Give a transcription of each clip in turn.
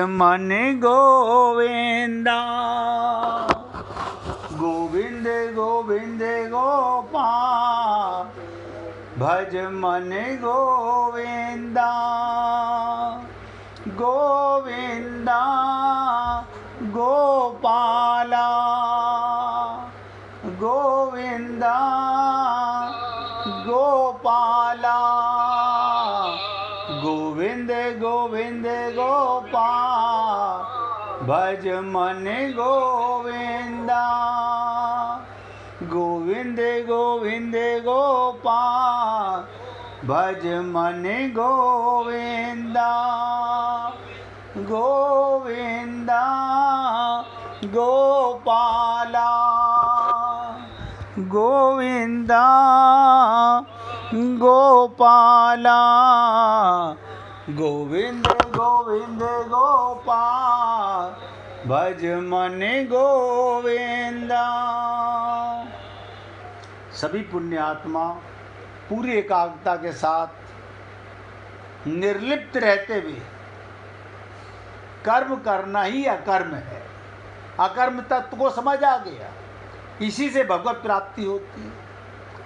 मन गोविंदा गोविंद गोविंद गोपाल भज मन गोविंदा गोविंदा गोपाला गोविंदा गोपाला गोविंद गोविंद गोपाल भज मन गोविंदा गोविंद गोविंद गोपाल भज मन गोविंदा गोविंदा गोपाला गोविंदा गोपाला गोविंद गोविंद गोपाल भज मन गोविंदा। सभी पुण्यात्मा पूरी एकाग्रता के साथ निर्लिप्त रहते हुए कर्म करना ही अकर्म है। अकर्म तत्व को समझ आ गया, इसी से भगवत प्राप्ति होती है।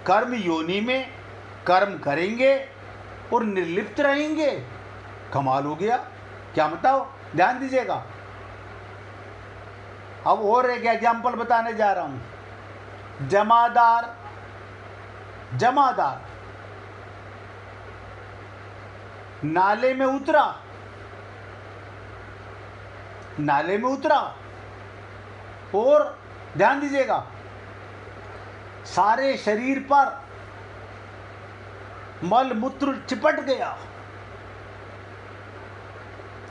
कर्म योनि में कर्म करेंगे और निर्लिप्त रहेंगे, कमाल हो गया। क्या बताओ, ध्यान दीजिएगा। अब और एक एग्जाम्पल बताने जा रहा हूं। जमादार नाले में उतरा और ध्यान दीजिएगा, सारे शरीर पर मल मूत्र चिपट गया,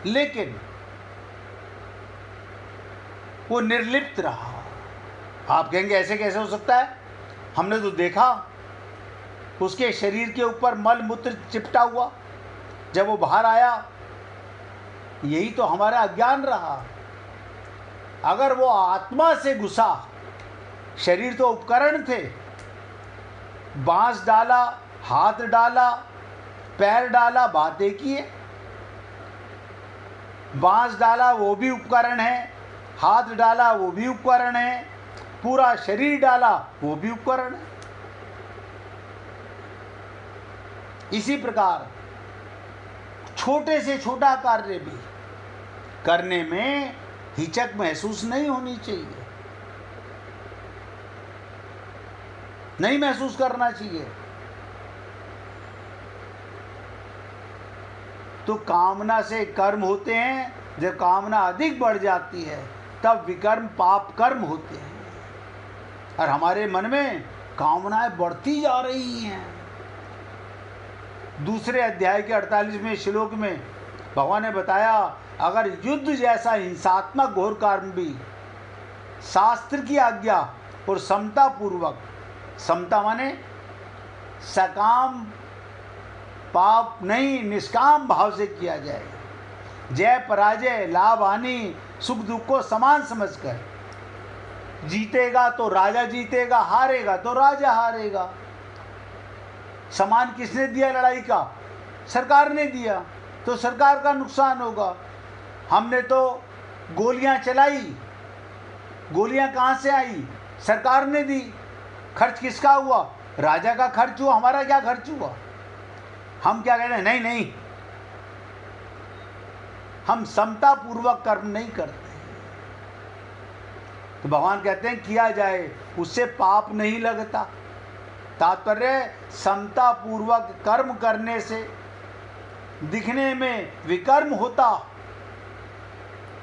लेकिन वो निर्लिप्त रहा। आप कहेंगे ऐसे कैसे हो सकता है? हमने तो देखा उसके शरीर के ऊपर मल मूत्र चिपटा हुआ, जब वो बाहर आया। यही तो हमारा अज्ञान रहा। अगर वो आत्मा से घुसा, शरीर तो उपकरण थे, बांस डाला, हाथ डाला, पैर डाला, बात एक ही है। बांस डाला वो भी उपकरण है, हाथ डाला वो भी उपकरण है, पूरा शरीर डाला वो भी उपकरण है। इसी प्रकार छोटे से छोटा कार्य भी करने में हिचक महसूस नहीं होनी चाहिए, नहीं महसूस करना चाहिए। तो कामना से कर्म होते हैं, जब कामना अधिक बढ़ जाती है तब विकर्म पाप कर्म होते हैं। और हमारे मन में कामनाएं बढ़ती जा रही हैं। दूसरे अध्याय के 48वें श्लोक में भगवान ने बताया, अगर युद्ध जैसा हिंसात्मक घोर कर्म भी शास्त्र की आज्ञा और समता पूर्वक, समता माने सकाम पाप नहीं, निष्काम भाव से किया जाए, जय पराजय, लाभ हानि, सुख दुख को समान समझकर, जीतेगा तो राजा जीतेगा, हारेगा तो राजा हारेगा। सामान किसने दिया लड़ाई का? सरकार ने दिया, तो सरकार का नुकसान होगा। हमने तो गोलियां चलाई, गोलियां कहाँ से आई? सरकार ने दी। खर्च किसका हुआ? राजा का खर्च हुआ, हमारा क्या खर्च हुआ? हम क्या कहते हैं? नहीं नहीं, हम समता पूर्वक कर्म नहीं करते। तो भगवान कहते हैं किया जाए, उससे पाप नहीं लगता। तात्पर्य समता पूर्वक कर्म करने से दिखने में विकर्म होता,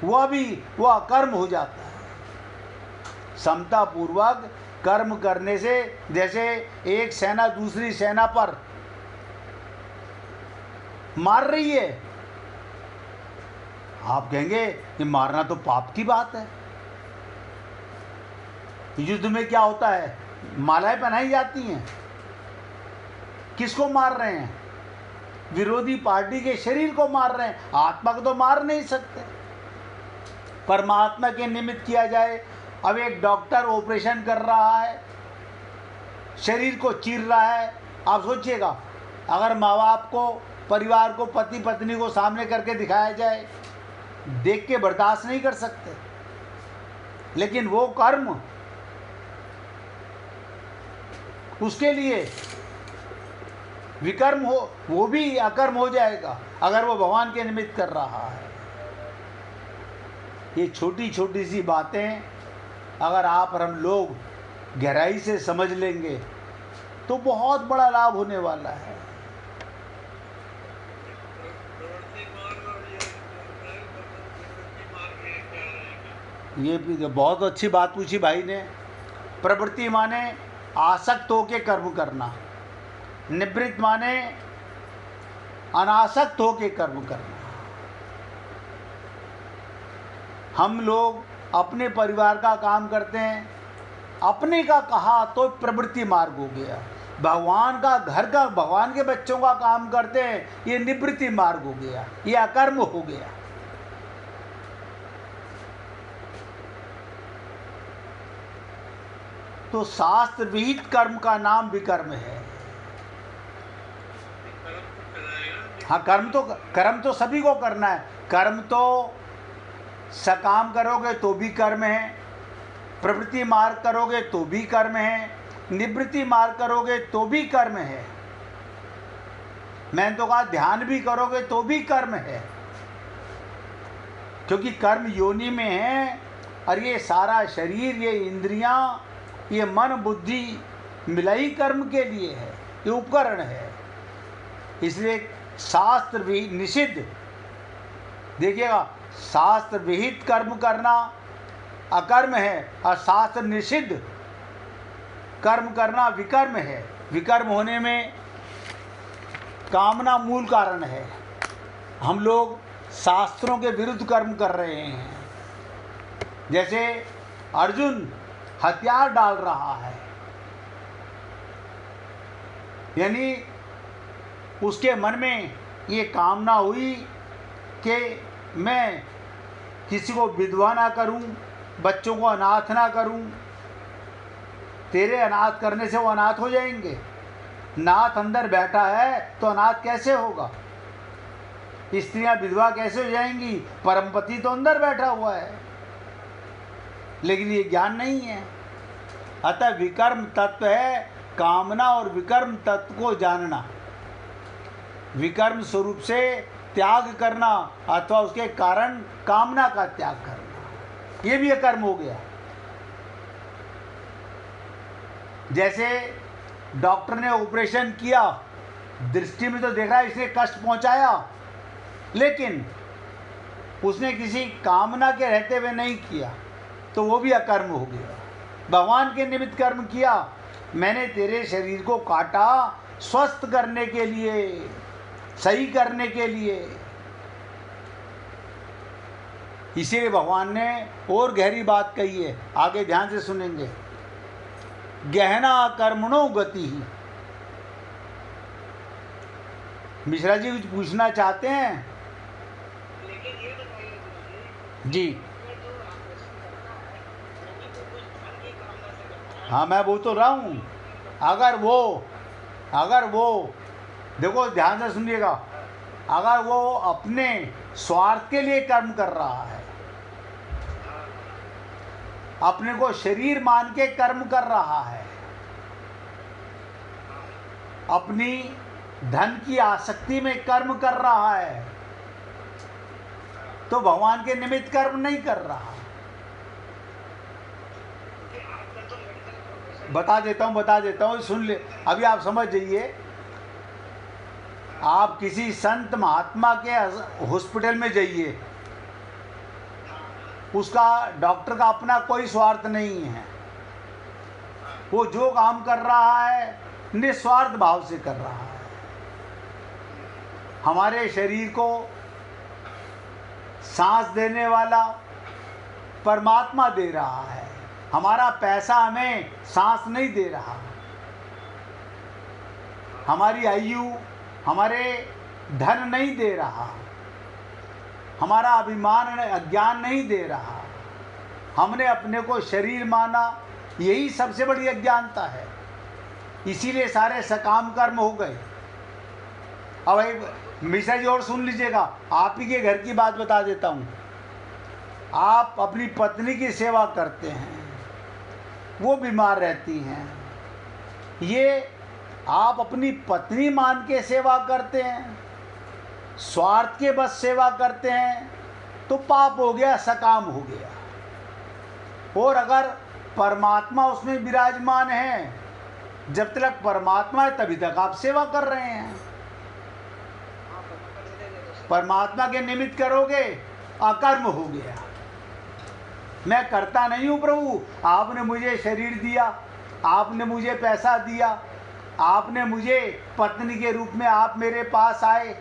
वो अकर्म हो जाता है। समता पूर्वक कर्म करने से, जैसे एक सेना दूसरी सेना पर मार रही है, आप कहेंगे कि मारना तो पाप की बात है। युद्ध में क्या होता है? मालाएं पहनाई जाती हैं। किसको मार रहे हैं? विरोधी पार्टी के शरीर को मार रहे हैं, आत्मा को तो मार नहीं सकते। परमात्मा के निमित्त किया जाए। अब एक डॉक्टर ऑपरेशन कर रहा है, शरीर को चीर रहा है। आप सोचिएगा, अगर माँ बाप को, परिवार को, पति पत्नी को सामने करके दिखाया जाए देख के बर्दाश्त नहीं कर सकते, लेकिन वो कर्म उसके लिए विकर्म हो, वो भी अकर्म हो जाएगा अगर वो भगवान के निमित्त कर रहा है। ये छोटी छोटी सी बातें अगर आप और हम लोग गहराई से समझ लेंगे तो बहुत बड़ा लाभ होने वाला है। ये भी बहुत अच्छी बात पूछी भाई ने। प्रवृत्ति माने आसक्त होके कर्म करना, निवृत्त माने अनासक्त होके कर्म करना। हम लोग अपने परिवार का काम करते हैं, अपने का कहा तो प्रवृत्ति मार्ग हो गया। भगवान का घर का, भगवान के बच्चों का काम करते हैं, ये निवृत्ति मार्ग हो गया, ये अकर्म हो गया। तो शास्त्र विहित कर्म का नाम विकर्म है। हाँ, कर्म तो सभी को करना है। कर्म तो सकाम करोगे तो भी कर्म है, प्रवृत्ति मार्ग करोगे तो भी कर्म है, निवृत्ति मार्ग करोगे तो भी कर्म है। मैंने तो कहा ध्यान भी करोगे तो भी कर्म है, क्योंकि कर्म योनि में है। और ये सारा शरीर, ये इंद्रियां, ये मन बुद्धि मिला ही कर्म के लिए है, ये उपकरण है। इसलिए शास्त्र भी निषिद्ध, देखिएगा, शास्त्र विहित कर्म करना अकर्म है और शास्त्र निषिद्ध कर्म करना विकर्म है। विकर्म होने में कामना मूल कारण है। हम लोग शास्त्रों के विरुद्ध कर्म कर रहे हैं। जैसे अर्जुन हथियार डाल रहा है, यानी उसके मन में ये कामना हुई कि मैं किसी को विधवा ना करूं, बच्चों को अनाथ ना करूं। तेरे अनाथ करने से वो अनाथ हो जाएंगे। नाथ अंदर बैठा है तो अनाथ कैसे होगा? स्त्रियां विधवा कैसे हो जाएंगी? परमपति तो अंदर बैठा हुआ है, लेकिन ये ज्ञान नहीं है। अतः विकर्म तत्व है कामना, और विकर्म तत्व को जानना, विकर्म स्वरूप से त्याग करना अथवा उसके कारण कामना का त्याग करना, ये भी अकर्म हो गया। जैसे डॉक्टर ने ऑपरेशन किया, दृष्टि में तो देख रहा है इसने कष्ट पहुंचाया, लेकिन उसने किसी कामना के रहते हुए नहीं किया, तो वो भी अकर्म हो गया। भगवान के निमित्त कर्म किया, मैंने तेरे शरीर को काटा स्वस्थ करने के लिए, सही करने के लिए। इसीलिए भगवान ने और गहरी बात कही है, आगे ध्यान से सुनेंगे। गहना कर्मणो गति ही। मिश्रा जी कुछ पूछना चाहते हैं? जी हाँ, मैं बोल तो रहा हूँ। अगर वो देखो ध्यान से सुनिएगा, अगर वो अपने स्वार्थ के लिए कर्म कर रहा है, अपने को शरीर मान के कर्म कर रहा है, अपनी धन की आसक्ति में कर्म कर रहा है, तो भगवान के निमित्त कर्म नहीं कर रहा। बता देता हूँ, सुन ले, अभी आप समझ जाइए। आप किसी संत महात्मा के हॉस्पिटल में जाइए, उसका डॉक्टर का अपना कोई स्वार्थ नहीं है। वो जो काम कर रहा है निस्वार्थ भाव से कर रहा है। हमारे शरीर को सांस देने वाला परमात्मा दे रहा है, हमारा पैसा हमें सांस नहीं दे रहा। हमारी आयु, हमारे धन नहीं दे रहा, हमारा अभिमान अज्ञान नहीं दे रहा। हमने अपने को शरीर माना, यही सबसे बड़ी अज्ञानता है। इसीलिए सारे सकाम कर्म हो गए। अब मिश्रा जी और सुन लीजिएगा, आप ही के घर की बात बता देता हूँ। आप अपनी पत्नी की सेवा करते हैं, वो बीमार रहती हैं, ये आप अपनी पत्नी मान के सेवा करते हैं, स्वार्थ के बस सेवा करते हैं, तो पाप हो गया, सकाम हो गया। और अगर परमात्मा उसमें विराजमान है, जब तक परमात्मा है तभी तक आप सेवा कर रहे हैं। परमात्मा के निमित्त करोगे, अकर्म हो गया। मैं करता नहीं हूँ प्रभु, आपने मुझे शरीर दिया, आपने मुझे पैसा दिया, आपने मुझे पत्नी के रूप में आप मेरे पास आए,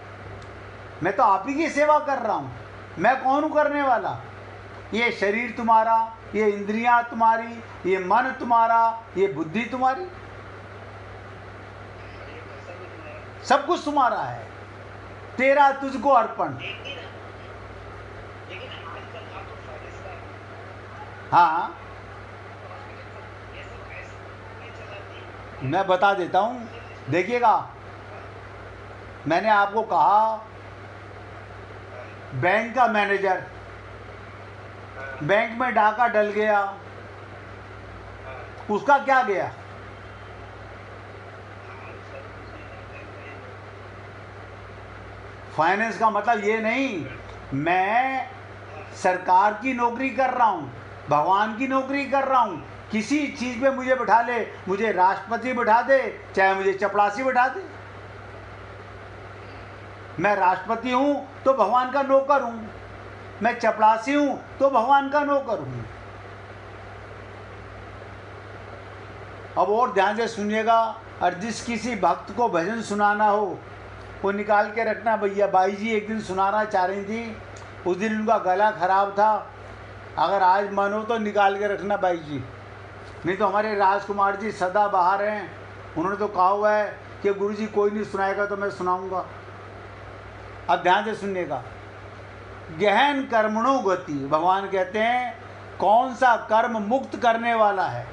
मैं तो आप ही की सेवा कर रहा हूँ। मैं कौन हूँ करने वाला? ये शरीर तुम्हारा, ये इंद्रियां तुम्हारी, ये मन तुम्हारा, ये बुद्धि तुम्हारी, सब कुछ तुम्हारा है। तेरा तुझको अर्पण। हाँ, मैं बता देता हूँ, देखिएगा, मैंने आपको कहा बैंक का मैनेजर, बैंक में डाका डल गया, उसका क्या गया? फाइनेंस का मतलब ये नहीं मैं सरकार की नौकरी कर रहा हूँ, भगवान की नौकरी कर रहा हूँ, किसी चीज़ पे मुझे बिठा ले, मुझे राष्ट्रपति बिठा दे, चाहे मुझे चपरासी बिठा दे, मैं राष्ट्रपति हूँ तो भगवान का नौकर हूँ, मैं चपरासी हूँ तो भगवान का नौकर हूँ। अब और ध्यान से सुनिएगा, और जिस किसी भक्त को भजन सुनाना हो वो निकाल के रखना भैया। बाई जी एक दिन सुनाना चाह रही थी, उस दिन उनका गला खराब था, अगर आज मन हो तो निकाल के रखना बाई जी, नहीं तो हमारे राजकुमार जी सदा बाहर हैं, उन्होंने तो कहा हुआ है कि गुरु जी कोई नहीं सुनाएगा तो मैं सुनाऊंगा। अब ध्यान से सुनिएगा, गहन कर्मणो गति, भगवान कहते हैं कौन सा कर्म मुक्त करने वाला है।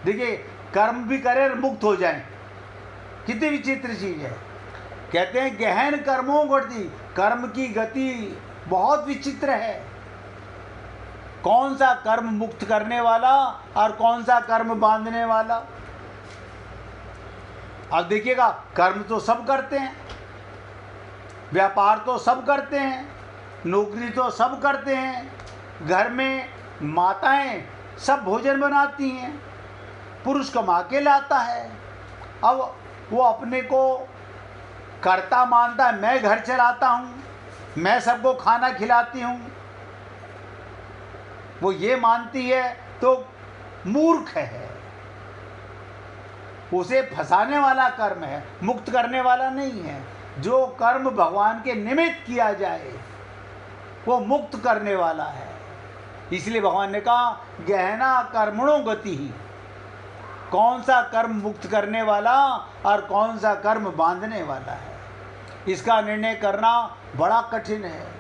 देखिए, कर्म भी करें और मुक्त हो जाए, कितनी विचित्र चीज़ है। कहते हैं गहन कर्मों गति, कर्म की गति बहुत विचित्र है। कौन सा कर्म मुक्त करने वाला और कौन सा कर्म बांधने वाला। अब देखिएगा, कर्म तो सब करते हैं, व्यापार तो सब करते हैं, नौकरी तो सब करते हैं, घर में माताएं सब भोजन बनाती हैं, पुरुष कमा के लाता है। अब वो अपने को कर्ता मानता है, मैं घर चलाता हूँ, मैं सबको खाना खिलाती हूँ, वो ये मानती है तो मूर्ख है। उसे फंसाने वाला कर्म है, मुक्त करने वाला नहीं है। जो कर्म भगवान के निमित्त किया जाए वो मुक्त करने वाला है। इसलिए भगवान ने कहा गहना कर्मणो गति ही, कौन सा कर्म मुक्त करने वाला और कौन सा कर्म बांधने वाला है, इसका निर्णय करना बड़ा कठिन है।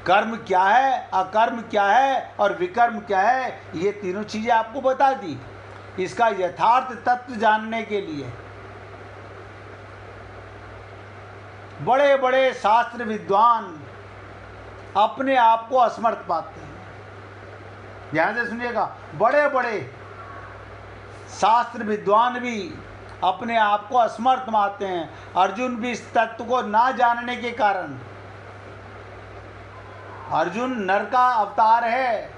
कर्म क्या है, अकर्म क्या है और विकर्म क्या है, ये तीनों चीज़ें आपको बता दी। इसका यथार्थ तत्व जानने के लिए बड़े बड़े शास्त्र विद्वान अपने आप को असमर्थ पाते हैं। ध्यान से सुनिएगा, बड़े बड़े शास्त्र विद्वान भी अपने आप को असमर्थ मानते हैं। अर्जुन भी इस तत्व को ना जानने के कारण, अर्जुन नर का अवतार है,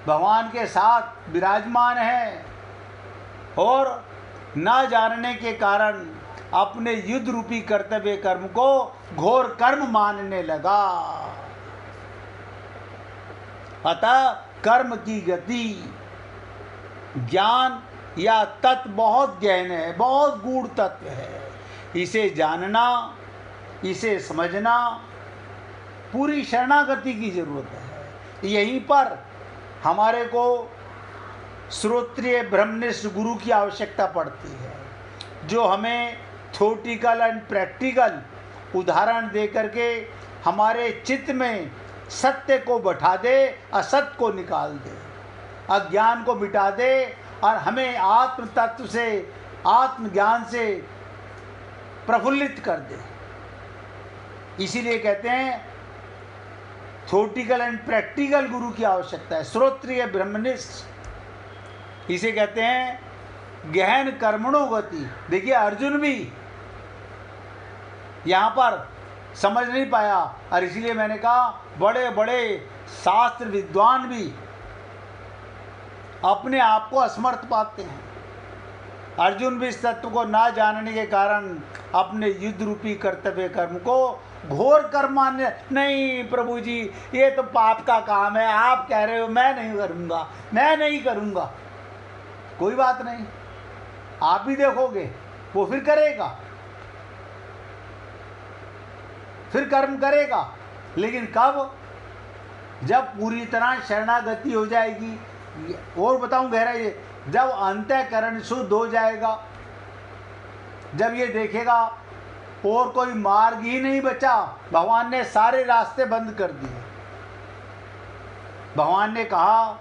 भगवान के साथ विराजमान है, और ना जानने के कारण अपने युद्ध रूपी कर्तव्य कर्म को घोर कर्म मानने लगा। अतः कर्म की गति, ज्ञान या तत्व बहुत गहन है, बहुत गूढ़ तत्व है। इसे जानना, इसे समझना, पूरी शरणागति की जरूरत है। यहीं पर हमारे को श्रोत्रिय ब्रह्मनिष्ठ गुरु की आवश्यकता पड़ती है, जो हमें थ्योरेटिकल एंड प्रैक्टिकल उदाहरण दे करके हमारे चित्त में सत्य को बैठा दे, असत्य को निकाल दे, अज्ञान को मिटा दे और हमें आत्म तत्व से, आत्मज्ञान से प्रफुल्लित कर दे। इसीलिए कहते हैं थ्योरेटिकल एंड प्रैक्टिकल गुरु की आवश्यकता है। श्रोत्रिय ब्रह्मनिष्ठ, इसे कहते हैं गहन कर्मणो गति। देखिए अर्जुन भी यहाँ पर समझ नहीं पाया, और इसीलिए मैंने कहा बड़े बड़े शास्त्र विद्वान भी अपने आप को असमर्थ पाते हैं। अर्जुन भी इस तत्व को ना जानने के कारण अपने युद्ध रूपी कर्तव्य कर्म को घोर कर्म मान्य, नहीं प्रभु जी ये तो पाप का काम है, आप कह रहे हो मैं नहीं करूँगा, मैं नहीं करूँगा। कोई बात नहीं, आप भी देखोगे वो फिर करेगा, फिर कर्म करेगा, लेकिन कब? जब पूरी तरह शरणागति हो जाएगी। और बताऊं गहराई, जब अंतःकरण शुद्ध हो जाएगा, जब ये देखेगा और कोई मार्ग ही नहीं बचा, भगवान ने सारे रास्ते बंद कर दिए। भगवान ने कहा,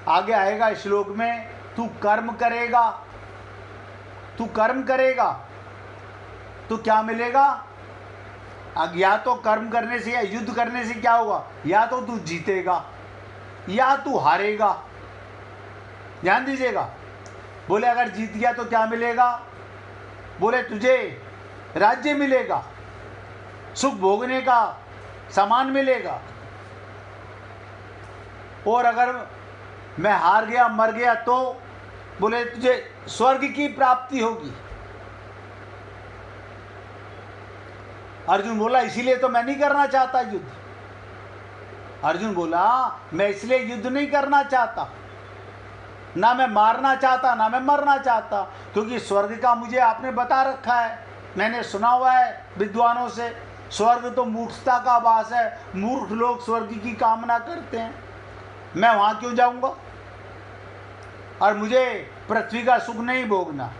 आगे आएगा श्लोक में, तू कर्म करेगा, तू कर्म करेगा तो क्या मिलेगा? या तो कर्म करने से या युद्ध करने से क्या होगा? या तो तू जीतेगा या तू हारेगा। ध्यान दीजिएगा। बोले अगर जीत गया तो क्या मिलेगा? बोले तुझे राज्य मिलेगा, सुख भोगने का सामान मिलेगा। और अगर मैं हार गया, मर गया, तो बोले तुझे स्वर्ग की प्राप्ति होगी। अर्जुन बोला इसीलिए तो मैं नहीं करना चाहता युद्ध। अर्जुन बोला मैं इसलिए युद्ध नहीं करना चाहता, ना मैं मारना चाहता, ना मैं मरना चाहता, क्योंकि स्वर्ग का मुझे आपने बता रखा है, मैंने सुना हुआ है विद्वानों से, स्वर्ग तो मूर्खता का वास है, मूर्ख लोग स्वर्ग की कामना करते हैं, मैं वहाँ क्यों जाऊँगा? और मुझे पृथ्वी का सुख नहीं भोगना।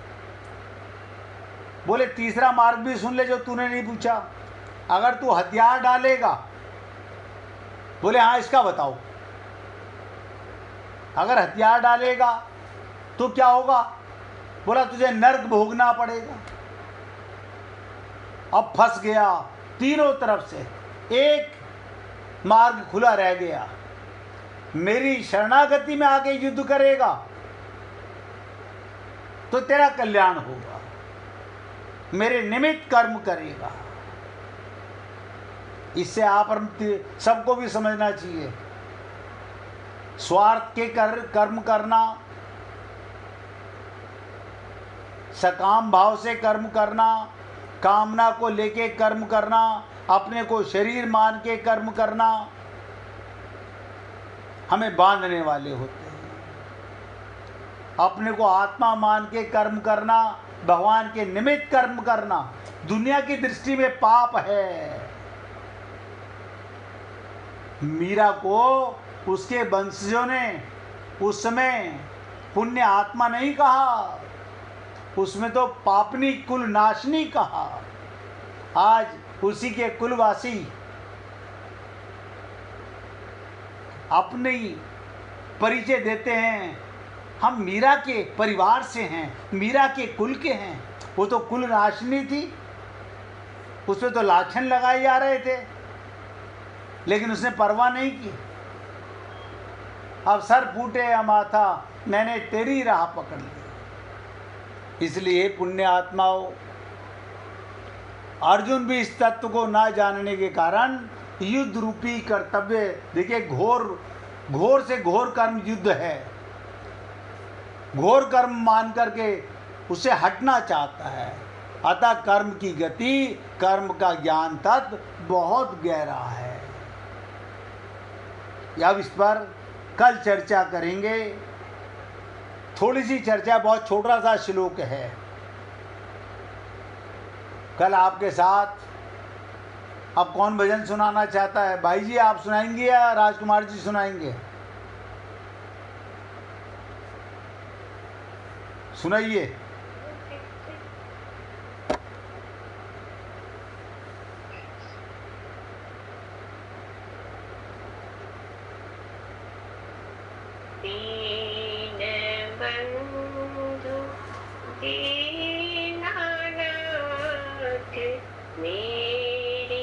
बोले तीसरा मार्ग भी सुन ले जो तूने नहीं पूछा, अगर तू हथियार डालेगा। बोले हाँ इसका बताओ। अगर हथियार डालेगा तो क्या होगा? बोला तुझे नर्क भोगना पड़ेगा। अब फंस गया, तीनों तरफ से एक मार्ग खुला रह गया। मेरी शरणागति में आके युद्ध करेगा तो तेरा कल्याण होगा, मेरे निमित्त कर्म करेगा। इससे आप सबको भी समझना चाहिए, स्वार्थ के कर्म करना, सकाम भाव से कर्म करना, कामना को लेके कर्म करना, अपने को शरीर मान के कर्म करना, हमें बांधने वाले होते हैं। अपने को आत्मा मान के कर्म करना, भगवान के निमित्त कर्म करना, दुनिया की दृष्टि में पाप है। मीरा को उसके वंशजों ने उस समय पुण्य आत्मा नहीं कहा, उसमें तो पापनी कुल नाशनी कहा। आज उसी के कुलवासी अपनी परिचय देते हैं, हम मीरा के परिवार से हैं, मीरा के कुल के हैं। वो तो कुल नाशनी थी, उसमें तो लाछन लगाए जा रहे थे, लेकिन उसने परवाह नहीं की। अब सर फूटे या माथा, मैंने तेरी राह पकड़ ली। इसलिए पुण्य आत्माओं, अर्जुन भी इस तत्व को ना जानने के कारण युद्ध रूपी कर्तव्य, देखिए घोर से घोर कर्म युद्ध है, घोर कर्म मान करके उसे हटना चाहता है। अतः कर्म की गति, कर्म का ज्ञान तत्व बहुत गहरा है। अब इस पर कल चर्चा करेंगे। थोड़ी सी चर्चा, बहुत छोटा सा श्लोक है। कल आपके साथ अब कौन भजन सुनाना चाहता है? भाई जी आप सुनाएंगे या राजकुमार जी सुनाएंगे? सुनाइए। मेरे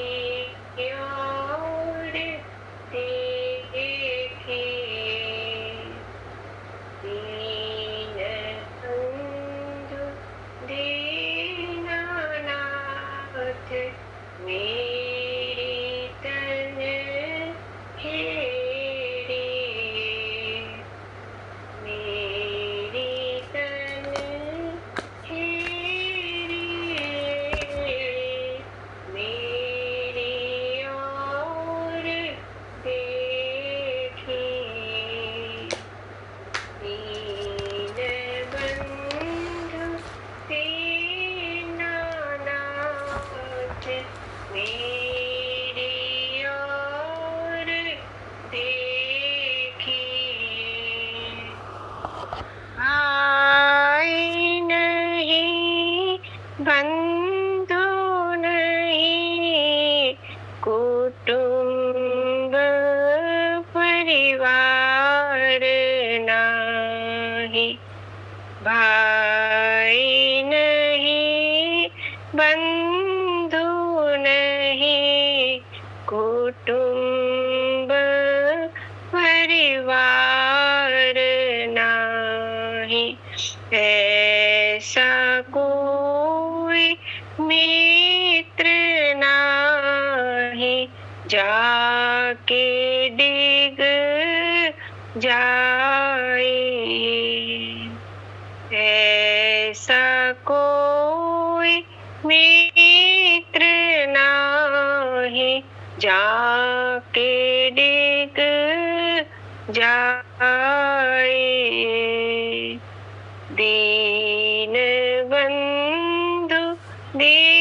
भाई नहीं, बंधु नहीं, कुटुंब परिवार नहीं, ऐसा कोई मित्र नहीं, जाके डिग जाए। ऐसा कोई मित्र नहीं, जाके डिग जाए। दीन बंधु दीनानाथ,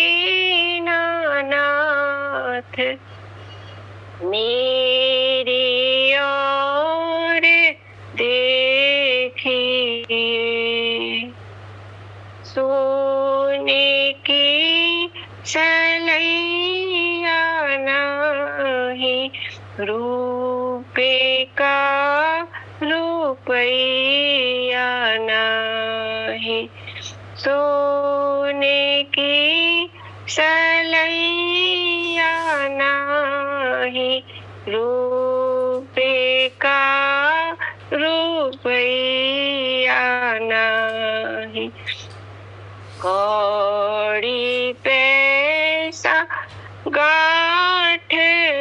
मेरी ओर देखिए। सोने की सलैया नहीं, रुपए का रुपया नहीं, सोने की सलैया नहीं, रुपए का रुपया नहीं, कौड़ी पैसा गांठ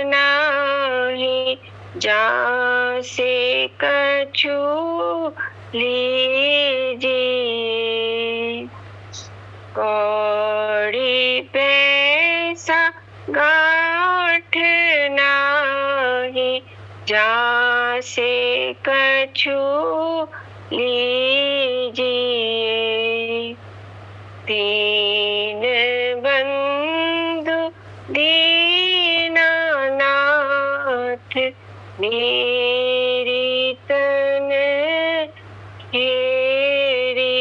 नहीं, जहाँ से कछु लीजिए। कौड़ी पैसा गांठ नहीं, जहाँ से कछु लीजिए। दीन बंधु दीनानाथ, मेरी तन खेरिए।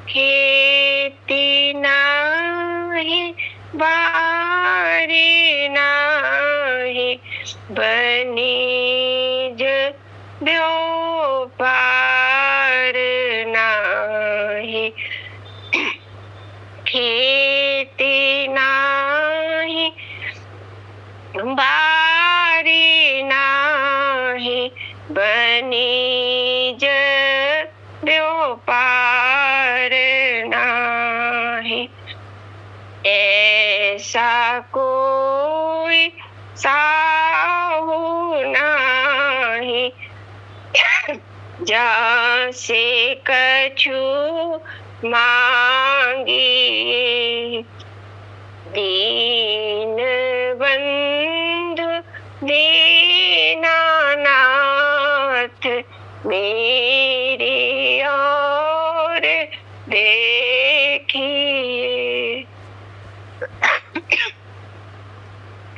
खेती नाही, बारी नाही, बनीज व्यापार नाही, खेती नाही, बारी नाही, बनीज व्यापार नाही, ऐसा कोई साहू नाही, जहाँ से कछु मांगिए। दीन बंधु दीनानाथ, मेरी ओर देखिए।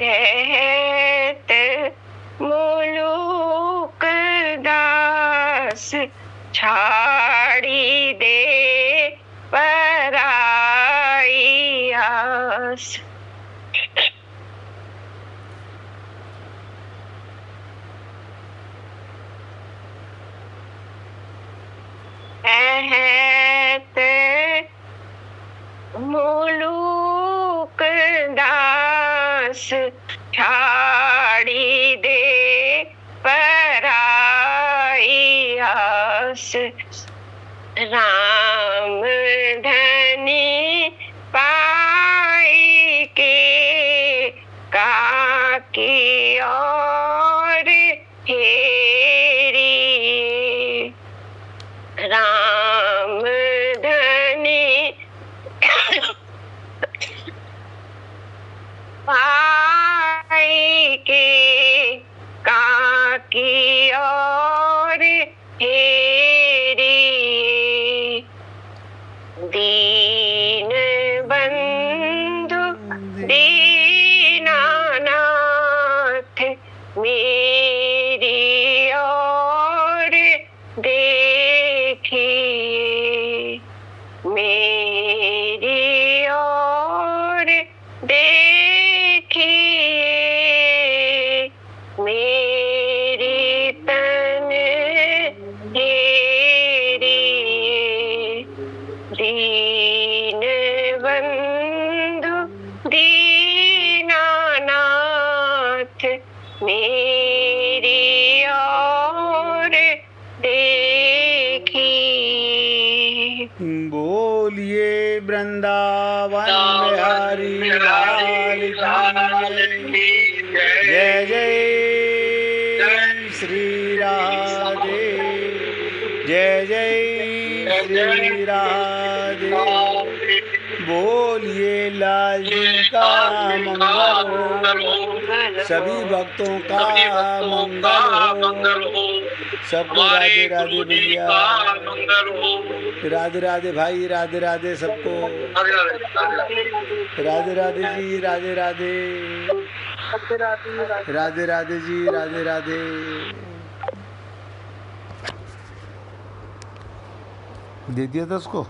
कहत मुलुक दास, छाड़ी दे पराई आस। कहत मुलुक दास, छाड़ी दे पराई आस। राम धनी पाई के, काकी और हेरी। राम धनी पाई के, काकी और हेरी। दीन बंधु दीनानाथ, मेरी ओर देखी। बोलिए वृंदावन बिहारी लाल की जय जय श्री राधे जय जय श्री राधे। बोलिए लाल जी का मंगल हो, सभी भक्तों का मंगल हो। सबको राधे राधे भैया, राधे राधे भाई, राधे राधे सबको, राधे राधे जी, राधे राधे, राधे राधे जी, राधे राधे। दे दिया था उसको।